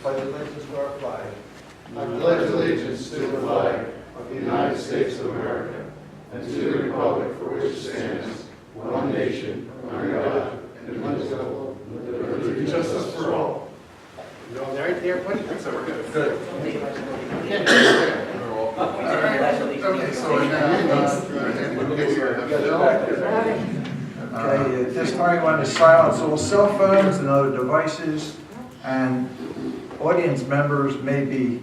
pledge allegiance to our flag. I pledge allegiance to the flag of the United States of America and to the republic for which it stands, one nation, under God, indivisible, with liberty and justice for all. You all right there, buddy? So we're good. Good. Okay, so Okay, at this time, we want to silence all cell phones and other devices, and audience members may be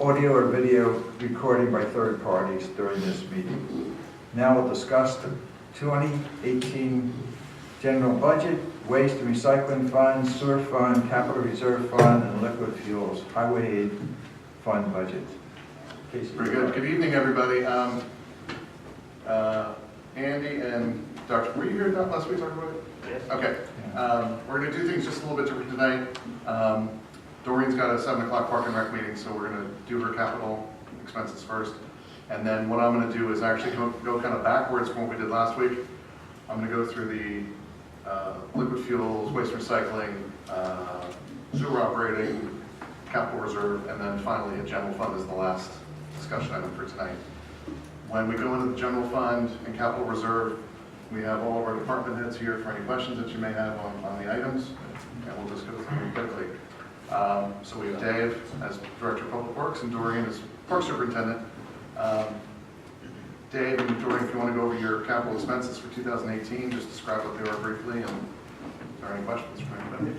audio or video recording by third parties during this meeting. Now we'll discuss the 2018 general budget, waste and recycling fund, sewer fund, capital reserve fund, and liquid fuels, highway aid fund budget. Casey. Very good. Good evening, everybody. Andy and Dr. Were you here last week talking about it? Yes. Okay. We're going to do things just a little bit different tonight. Doreen's got a 7 o'clock park and rec meeting, so we're going to do her capital expenses first. And then what I'm going to do is actually go kind of backwards from what we did last week. I'm going to go through the liquid fuels, waste recycling, sewer operating, capital reserve, and then finally a general fund is the last discussion item for tonight. When we go into the general fund and capital reserve, we have all of our department heads here for any questions that you may have on the items, and we'll just go through them quickly. So we have Dave as Director of Public Works and Doreen as Park Superintendent. Dave and Doreen, if you want to go over your capital expenses for 2018, just describe what they are briefly, and if there are any questions from anybody.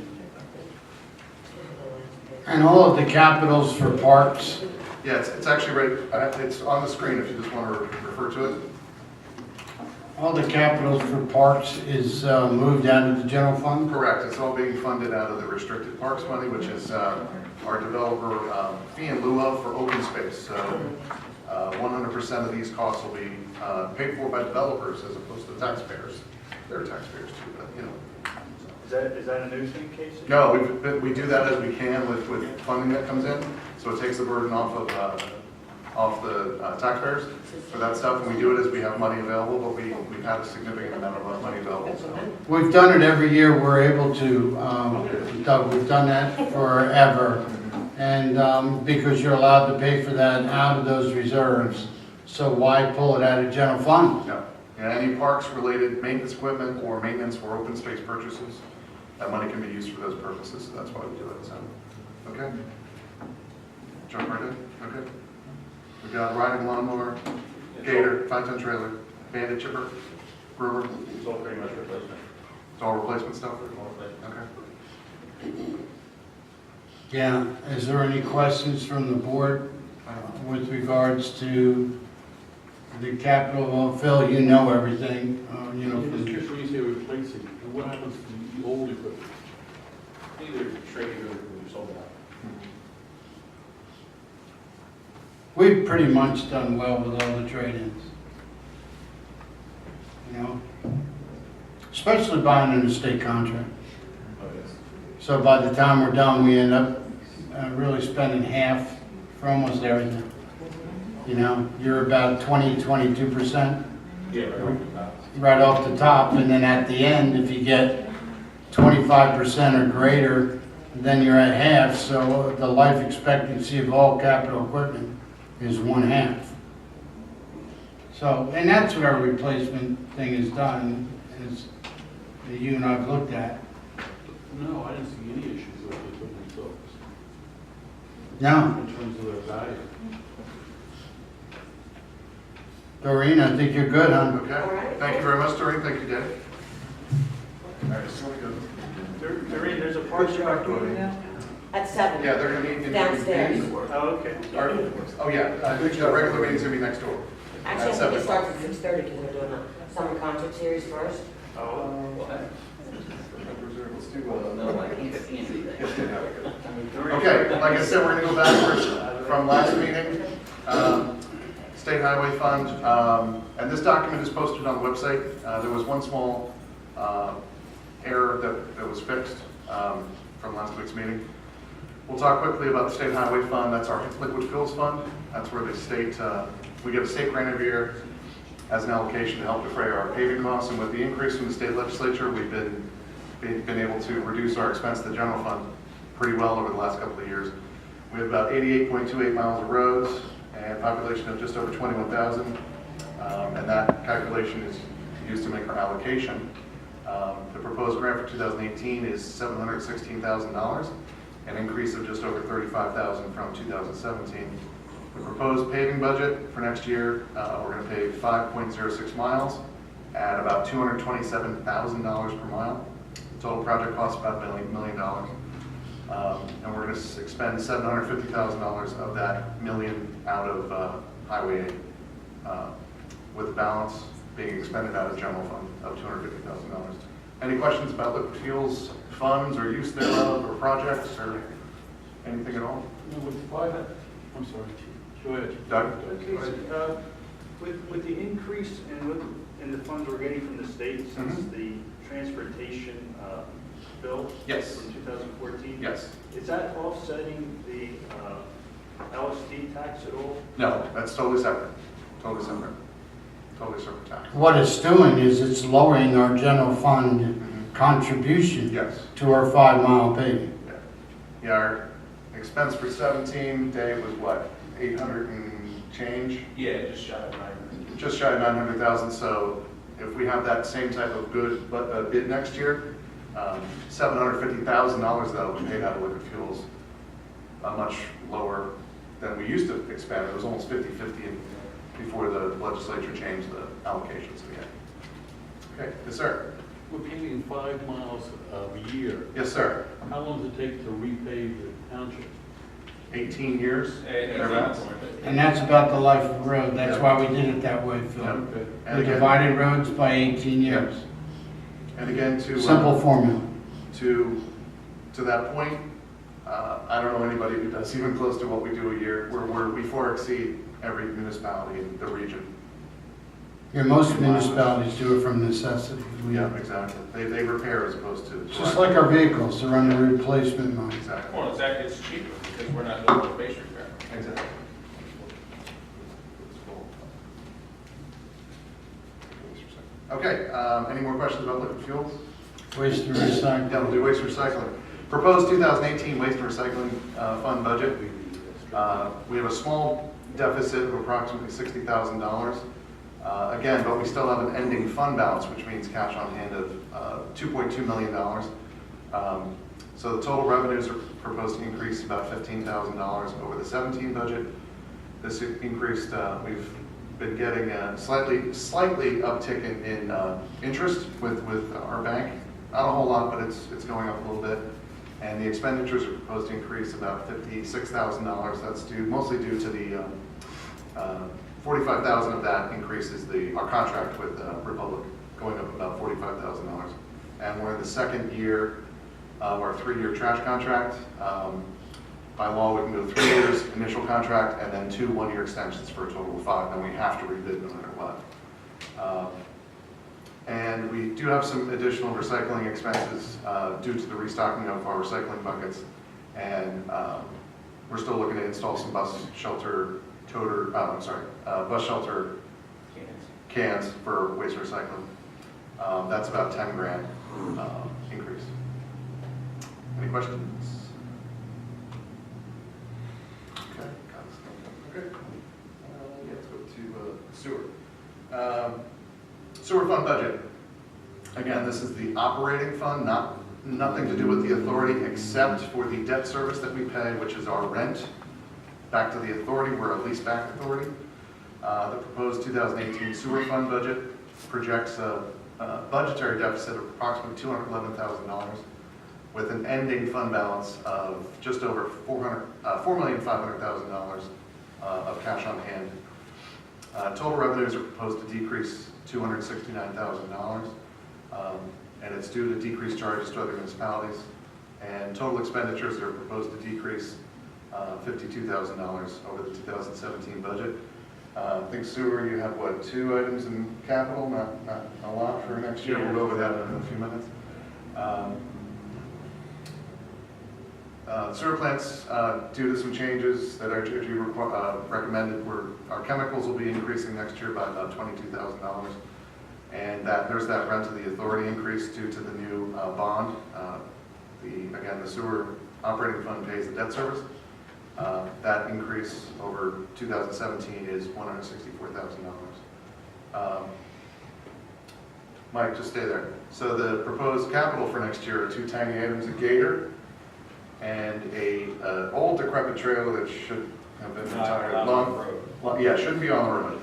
And all of the capitals for parks, Yeah, it's actually right, it's on the screen if you just want to refer to it. all the capitals for parks is moved out of the general fund? Correct, it's all being funded out of the restricted parks money, which is our developer fee in lieu of for open space. So 100% of these costs will be paid for by developers as opposed to taxpayers. They're taxpayers too, but you know. Is that a new thing, Casey? No, we do that as we can with funding that comes in, so it takes the burden off the taxpayers for that stuff, and we do it as we have money available, but we've had a significant amount of money available. So. We've done it every year, we're able to, Doug, we've done that forever. And because you're allowed to pay for that out of those reserves, so why pull it out of general fund? No, yeah, any parks-related maintenance equipment or maintenance or open space purchases, that money can be used for those purposes, so that's why we do it. So, okay? Jump right in, okay? We got riding lawnmower, gator, 5-ton trailer, bandit chipper, groomer. It's all pretty much replacement. It's all replacement stuff? Okay. Yeah, is there any questions from the board with regards to the capital? Well, Phil, you know everything, you know. Just curious when you say replacing, and what happens to the old equipment? Either traded or sold out. We've pretty much done well with all the trade-ins. You know, especially buying an estate contract. Oh, yes. So by the time we're done, we end up really spending half for almost everything. You know, you're about 22%. Yeah, right. Right off the top, and then at the end, if you get 25% or greater, then you're at half, so the life expectancy of all capital equipment is 1/2. So, and that's what our replacement thing is done, is that you and I've looked at. No, I didn't see any issues with the equipment themselves, No, in terms of their value. Doreen, I think you're good, huh? Okay. Thank you very much, Doreen. Thank you, Dave. All right, so we go. Doreen, there's a park truck meeting now? At 7. Yeah, they're going to meet in Downstairs. Oh, okay. Oh, yeah, the regular meeting's going to be next door. Actually, I think it starts at 6:30 because we're doing a summer concert series first. Oh. Let's do No, I can't see anything. Okay, like I said, we're going to go backwards from last meeting. State Highway Fund, and this document is posted on the website. There was one small error that was fixed from last week's meeting. We'll talk quickly about the State Highway Fund. That's our liquid fuels fund. That's where the state, we get a state grant every year as an allocation to help defray our paving costs. And with the increase from the state legislature, we've been able to reduce our expense to the general fund pretty well over the last couple of years. We have about 88.28 miles of roads and a population of just over 21,000. And that calculation is used to make our allocation. The proposed grant for 2018 is $716,000, an increase of just over $35,000 from 2017. The proposed paving budget for next year, we're going to pave 5.06 miles at about $227,000 per mile. The total project costs about $1 million. And we're going to expend $750,000 of that million out of highway aid, with the balance being expended out of general fund of $250,000. Any questions about liquid fuels funds or use thereof or projects or anything at all? No, I'm sorry, go ahead. Doug? Okay, with the increase in the funds we're getting from the state since the transportation bill Yes. from 2014, Yes. is that offsetting the LSD tax at all? No, that's totally separate. Totally separate. Totally separate tax. What it's doing is it's lowering our general fund contribution Yes. to our 5-mile paving. Yeah. Yeah, our expense for 17, Dave, was what, 800 and change? Yeah, just shy of 900. Just shy of 900,000, so if we have that same type of good bid next year, $750,000 of that will be paid out of liquid fuels, much lower than we used to expend. It was almost 50-50 before the legislature changed the allocations again. Okay, yes, sir. We're paving 5 miles a year. Yes, sir. How long does it take to repave the township? 18 years. thereabouts. And that's about the life of the road. That's why we did it that way, Phil. Yeah. Okay. And We again, divided roads by 18 years. and again, Simple formula. to that point, I don't know anybody who does even close to what we do a year. We far exceed every municipality in the region. Yeah, most municipalities do it from necessity. Yeah, exactly. They repair as opposed to. It's just like our vehicles, they're under replacement mode. Exactly. Well, exactly, it's cheaper because we're not doing the base repair. Exactly. Okay, any more questions about liquid fuels? Waste and recycling. Yeah, we'll do waste and recycling. Proposed 2018 waste and recycling fund budget. We have a small deficit of approximately $60,000. Again, but we still have an ending fund balance, which means cash on hand of $2.2 million. So the total revenues are proposed to increase about $15,000 over the 17 budget. This increased, we've been getting a slightly uptick in interest with our bank. Not a whole lot, but it's going up a little bit. And the expenditures are proposed to increase about $56,000. That's mostly due to the $45,000 of that increase is our contract with Republic, going up about $45,000. And we're in the second year of our 3-year trash contract. By law, we can go 3 years initial contract and then 2 1-year extensions for a total of 5. Then we have to rebid no matter what. And we do have some additional recycling expenses due to the restocking of our recycling buckets. And we're still looking to install some bus shelter cans for waste recycling. That's about 10 grand increase. Any questions? Okay, got this. Okay. Yeah, let's go to sewer. Sewer fund budget. Again, this is the operating fund, nothing to do with the authority except for the debt service that we pay, which is our rent. Back to the authority, we're a lease-back authority. The proposed 2018 sewer fund budget projects a budgetary deficit of approximately $211,000 with an ending fund balance of just over $4,500,000 of cash on hand. Total revenues are proposed to decrease $269,000, and it's due to decreased charges to other municipalities. And total expenditures are proposed to decrease $52,000 over the 2017 budget. I think sewer, you have what, 2 items in capital, not a lot for next year. We'll go over that in a few minutes. Sewer plants, due to some changes that our GG recommended, our chemicals will be increasing next year by about $22,000. And there's that rent to the authority increase due to the new bond. Again, the sewer operating fund pays the debt service. That increase over 2017 is $164,000. Mike, just stay there. So the proposed capital for next year are 2 tiny items, a gator and a old decrepit trailer that should have been retired yeah, shouldn't be on the road.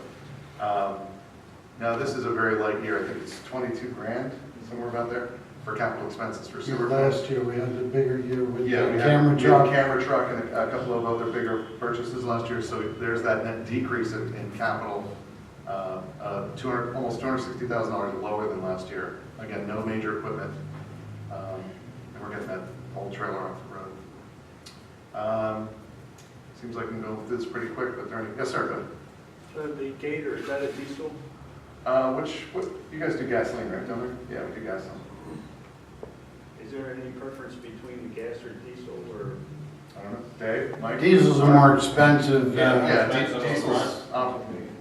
Now this is a very light year. I think it's 22 grand, somewhere about there, for capital expenses for sewer. Last year, we had the bigger year with the Yeah, we camera had a truck. camera truck and a couple of other bigger purchases last year, so there's that net decrease in capital, almost $260,000 lower than last year. Again, no major equipment, and we're getting that old trailer off the road. Seems like we can go through this pretty quick, but there any, yes sir, go ahead. So the Gator, is that a diesel? You guys do gasoline, right, don't we? Yeah, we do gasoline. Is there any preference between the gas or diesel, or? I don't know, Dave, Mike? Diesels are more expensive. Yeah, expensive diesel's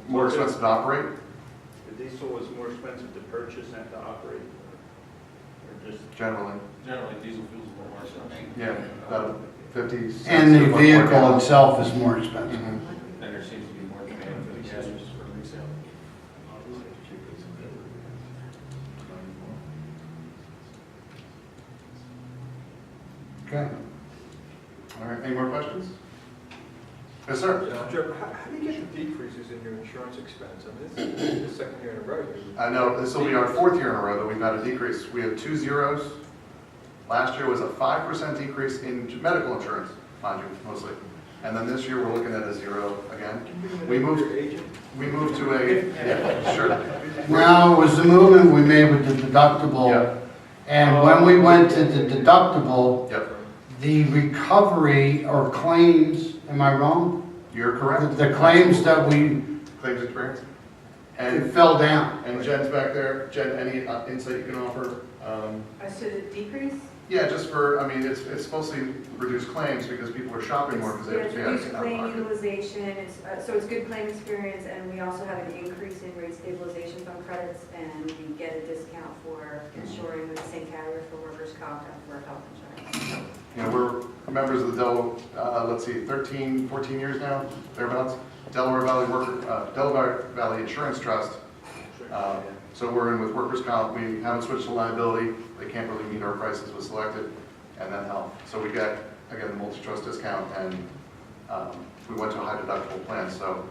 more expensive to operate. The diesel was more expensive to purchase and to operate? Or just? Generally, Generally, diesel fuels more expensive. yeah, about 50 cents. And the to $1 vehicle gallon. itself is more expensive. Mhm. And there seems to be more demand for the gas for resale. Okay. All right, any more questions? Yes, sir. Joe, how do you get the decreases in your insurance expense? I mean, this is the second year in a row. I know, this will be our 4th year in a row that we've had a decrease. We had 2 zeros. Last year was a 5% decrease in medical insurance, mind you, mostly. And then this year, we're looking at a 0 again. We moved to a, yeah, sure. Now, it was the movement we made with the deductible. Yeah. And when we went to the deductible, Yep, the recovery or claims, am I wrong? you're correct. The claims that we, Claims experience. it And, fell down. and Jen's back there. Jen, any insight you can offer? As to the decrease? Yeah, just for, I mean, it's supposed to reduce claims because people are shopping more because they have to pay out Reduced of claim pocket. utilization, so it's good claim experience, and we also have an increase in rate stabilization fund credits, and we get a discount for insuring with the same carrier for workers' comp and for health insurance. You know, we're members of the let's see, 13, 14 years now, thereabouts. Delaware Valley Insurance Trust. So we're in with workers' comp. We haven't switched to liability. They can't really meet our prices with selected, and then health. So we get, again, the multi-trust discount, and we went to a high deductible plan. So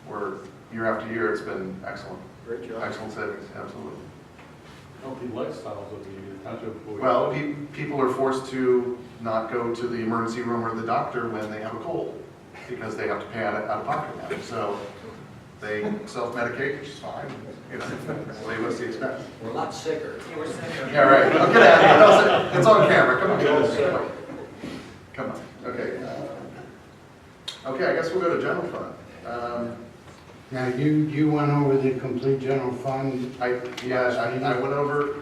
we're, year after year, it's been excellent. Great job. Excellent savings, absolutely. Healthy lifestyles of the township employees. Well, people are forced to not go to the emergency room or the doctor when they have a cold because they have to pay out of pocket now. So they self-medicate, which is fine. You know, save us the expense. We're a lot sicker. Yeah, right. I'll get out of it. It's on camera. Come on. Come on. Okay. Okay, I guess we'll go to general fund. Now, you went over the complete general fund. I went over,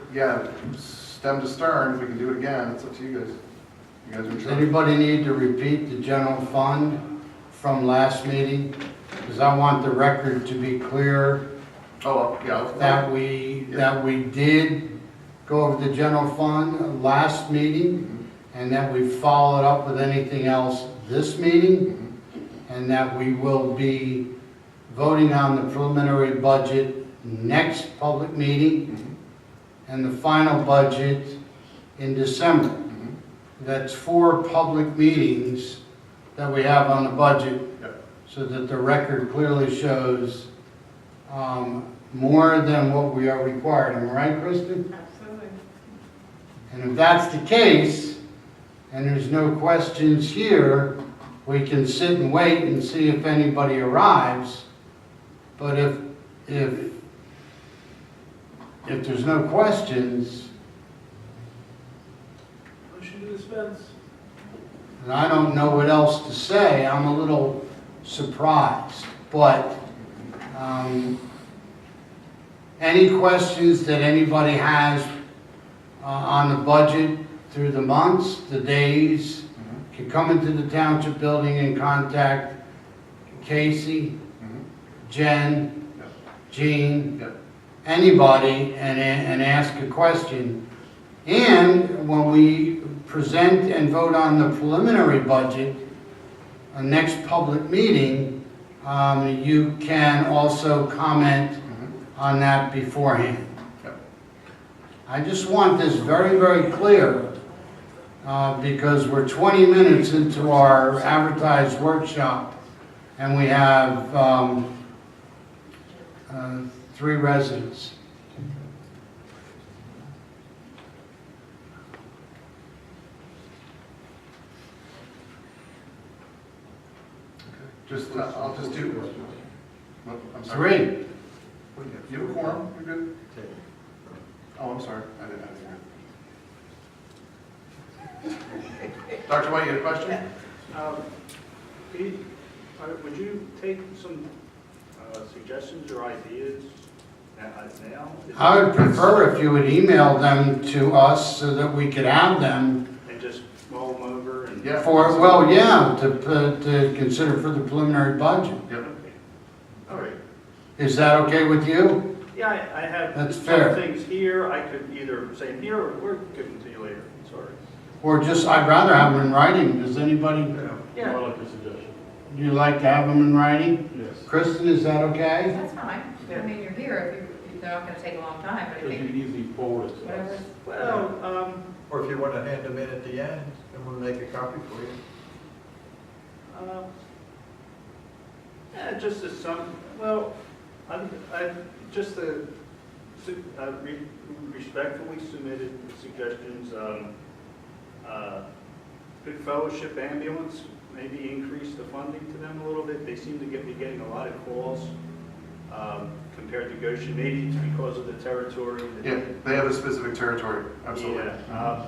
stem to stern. We can do it again. It's up to you guys. You guys are in Does charge. anybody need to repeat the general fund from last meeting? Because I want the record to be clear Oh, yeah. that we did go over the general fund last meeting, and that we followed up with anything else this meeting, and that we will be voting on the preliminary budget next public meeting, and the final budget in December. That's 4 public meetings that we have on the budget, Yep. so that the record clearly shows more than what we are required. Am I right, Kristen? Absolutely. And if that's the case, and there's no questions here, we can sit and wait and see if anybody arrives. But if there's no questions, Motion to dispense. and I don't know what else to say, I'm a little surprised. But any questions that anybody has on the budget through the months, the days, can come into the township building and contact Casey, Jen, Yep. Jean, Yep. anybody, and ask a question. And when we present and vote on the preliminary budget, next public meeting, you can also comment on that beforehand. Yep. I just want this very, very clear, because we're 20 minutes into our advertised workshop, and we have 3 residents. Just, I'll just do, what? I'm sorry. 3. You have a quorum, you're good? Oh, I'm sorry, I didn't hear. Dr. White, you had a question? Pete, would you take some suggestions or ideas now? I would prefer if you would email them to us so that we could have them And just mull them over and? Yeah. for, well, yeah, to consider for the preliminary budget. Yep. Okay. All right. Is that okay with you? Yeah, I have That's some fair. things here. I could either say them here or give them to you later. Sorry. Or just, I'd rather have them in writing. Does anybody, I like your suggestion. do you like to have them in writing? Yes. Kristen, is that okay? That's fine. I mean, you're here, if they're not gonna take a long time, but I Because you think can easily forward it to whatever. us. Well, Or if you want to hand them in at the end, then we'll make a copy for you. yeah, just as some, well, I just respectfully submitted suggestions. Good Fellowship Ambulance, maybe increase the funding to them a little bit. They seem to be getting a lot of calls compared to Goshen. Maybe it's because of the territory. Yeah, they have a specific territory, absolutely. Yeah,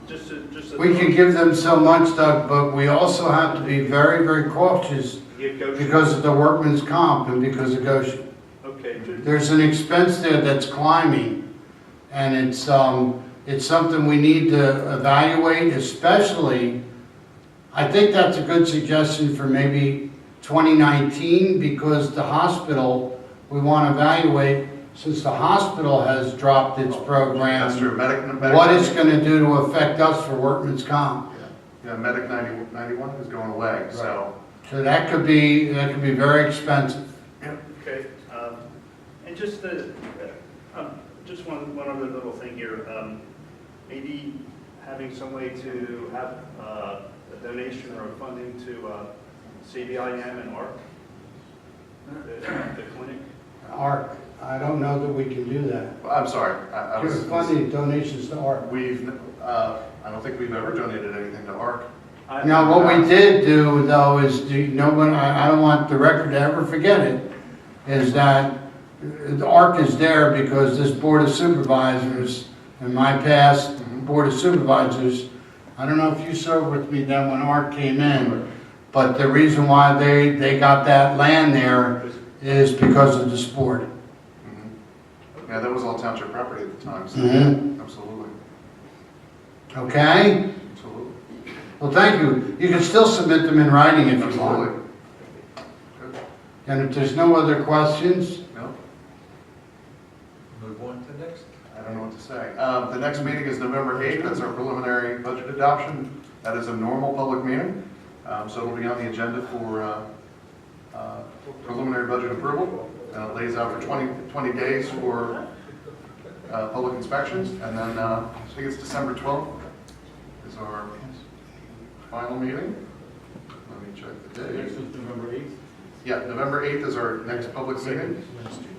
just a We can give them so much, Doug, but we also have to be very, very cautious give Goshen. because of the workman's comp and because of Goshen. Okay, There's an expense there that's climbing, and it's something we need to evaluate, especially, I think that's a good suggestion for maybe 2019, because the hospital, we want to evaluate, since the hospital has dropped its program, That's true. Medic what it's going to do to affect us for workman's comp. Yeah, Medic 91 is going away, so. So that could be very expensive. okay. And just just one other little thing here. Maybe having some way to have a donation or funding to CVIM and ARC, the clinic. ARC, I don't know that we can do that. I'm sorry. I was Give funding donations to ARC. I don't think we've ever donated anything to ARC. Now, what we did do, though, is, I don't want the record to ever forget it, is that the ARC is there because this Board of Supervisors, in my past Board of Supervisors, I don't know if you served with me then when ARC came in, but the reason why they got that land there is because of the sport. Yeah, that was all township property at the time, so Mhm. absolutely. Okay? Absolutely. Well, thank you. You can still submit them in writing if you Absolutely. want. Good. And if there's no other questions, No, Move on to the next. I don't know what to say. The next meeting is November 8th. That's our preliminary budget adoption. That is a normal public meeting. So it'll be on the agenda for preliminary budget approval. And it lays out for 20 days for public inspections. And then I think it's December 12th is our final meeting. Let me check the Next date. is November 8th. Yeah, November 8th is our next public meeting.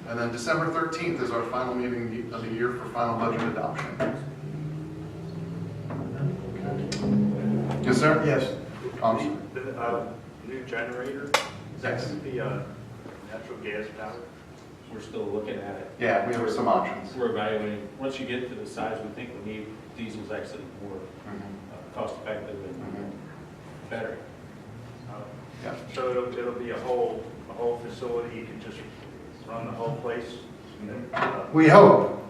And then December 13th is our final meeting of the year for final budget adoption. Yes, sir? Yes. The new generator, is that Yes. going to be natural gas powered? We're still looking at it. Yeah, we have some options. We're evaluating, once you get to the size we think we need, diesel's actually more cost effective and better. Yeah. So it'll be a whole facility, you can just run the whole place? we hope.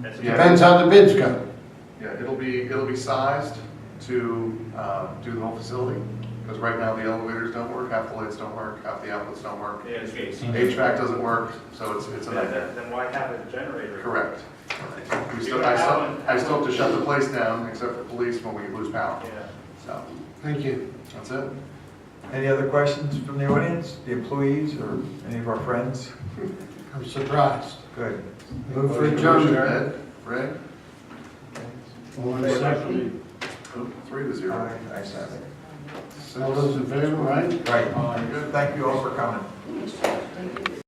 That's- Yeah. Depends how the bids go. Yeah, it'll be sized to do the whole facility. Because right now the elevators don't work, half the lights don't work, half the outlets don't work. Yeah, Okay, so HVAC doesn't work, so it's a nightmare. then why have a generator? Correct. I still have to shut the place down, except for police when we lose power. Yeah. So, Thank you. that's it. Any other questions from the audience, the employees, or any of our friends? I'm surprised. Good. Move for Motion adjournment. Ed, Ray? One second. 3-0. I said it. All those in favor, right? Right. Thank you all for coming.